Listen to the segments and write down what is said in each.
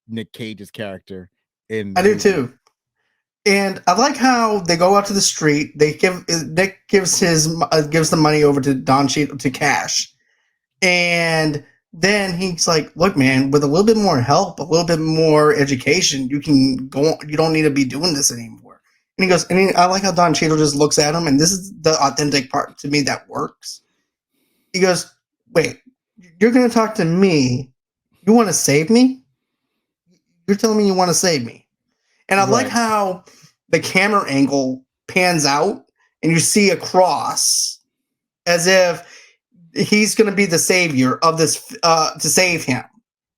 Nick Cage's character in I the do movie. too. And I like how they go out to the street. They give Nick gives the money over to Don Cheadle to Cash, and then he's like, "Look, man, with a little bit more help, a little bit more education, you can go. You don't need to be doing this anymore." And he goes, I like how Don Cheadle just looks at him, and this is the authentic part to me that works. He goes, "Wait, you're going to talk to me? You want to save me? You're telling me you want to save me?" And I like Right. how the camera angle pans out and you see a cross as if he's going to be the savior of this, to save him,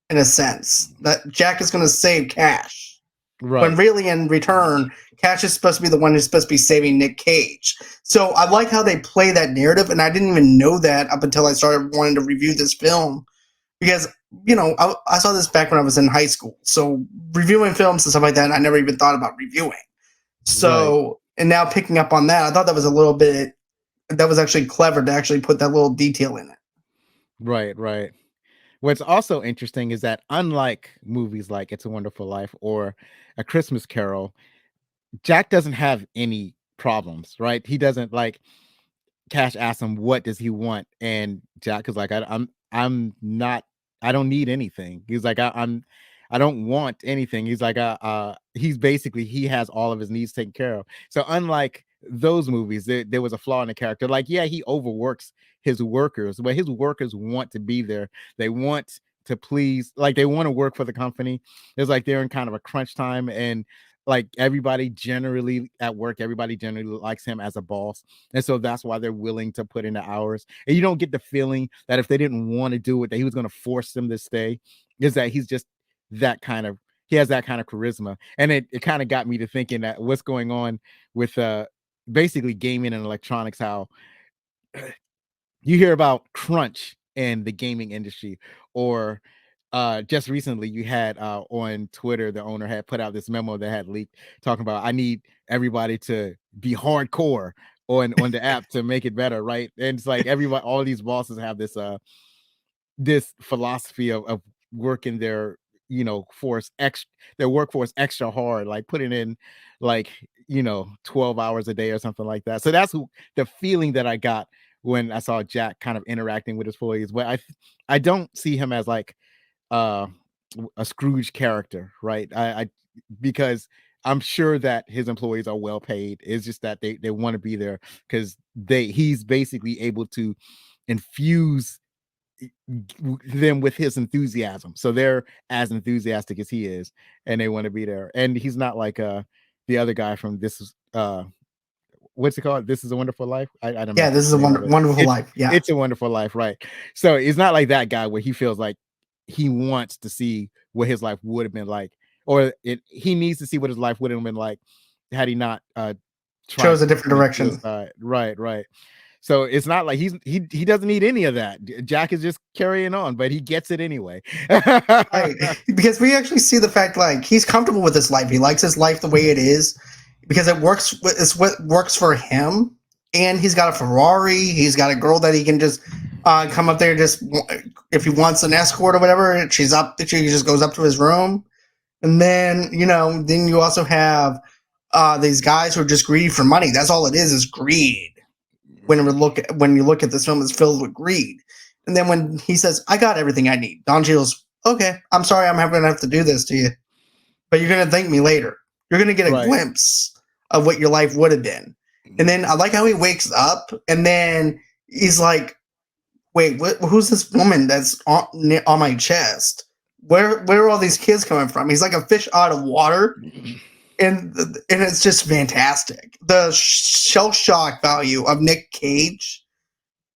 in a sense. That Jack is going to save Cash. When Right. really, in return, Cash is supposed to be the one who's supposed to be saving Nick Cage. So I like how they play that narrative, and I didn't even know that up until I started wanting to review this film. Because, I saw this back when I was in high school. So reviewing films and stuff like that, I never even thought about reviewing. Right. So, and now picking up on that, I thought that was actually clever to actually put that little detail in it. Right. Right. What's also interesting is that unlike movies like It's a Wonderful Life or A Christmas Carol, Jack doesn't have any problems, right? He doesn't like Cash asks him what does he want, and Jack is like, I'm not, I don't need anything. He's like, I don't want anything. He's like, he's basically he has all of his needs taken care of. So unlike those movies, there was a flaw in the character. Like, yeah, he overworks his workers, but his workers want to be there. They want to please, like they want to work for the company. It's like they're in kind of a crunch time, and like everybody generally at work, everybody generally likes him as a boss. And so that's why they're willing to put in the hours. And you don't get the feeling that if they didn't want to do it, that he was going to force them to stay. Is that he's just that kind of, he has that kind of charisma. And it kind of got me to thinking that what's going on with basically gaming and electronics, how you hear about crunch in the gaming industry, or just recently you had on Twitter, the owner had put out this memo that had leaked talking about, I need everybody to be hardcore on the app to make it better, right? And it's like everybody, all these bosses have this philosophy of working their, force extra, their workforce extra hard, like putting in like 12 hours a day or something like that. So that's the feeling that I got when I saw Jack kind of interacting with his employees. But I don't see him as like uh a Scrooge character, right? I because I'm sure that his employees are well paid. It's just that they want to be there because he's basically able to infuse them with his enthusiasm. So they're as enthusiastic as he is, and they want to be there. And he's not like the other guy from this is what's it called? This is a Wonderful Life. I don't Yeah, mess up this is the a name of it. wonderful life. Yeah. It's a Wonderful Life, right? So it's not like that guy where he feels like he wants to see what his life would have been like, or he needs to see what his life would have been like had he not tried Chose to a different commit direction. suicide. Right, right. So it's not like he doesn't need any of that. Jack is just carrying on, but he gets it anyway. Right. Because we actually see the fact, like, he's comfortable with his life. He likes his life the way it is because it works. It's what works for him. And he's got a Ferrari. He's got a girl that he can just come up there. Just if he wants an escort or whatever, she's up. She just goes up to his room. And then then you also have these guys who are just greedy for money. That's all it is greed. When you look at this film, it's filled with greed. And then when he says, "I got everything I need," Don Cheadle's, "Okay, I'm sorry, I'm going to have to do this to you, but you're going to thank me later. You're going to get a Right. glimpse of what your life would have been." And then I like how he wakes up, and then he's like, "Wait, who's this woman that's on my chest? Where are all these kids coming from?" He's like a fish out of water. And it's just fantastic. The shell shock value of Nick Cage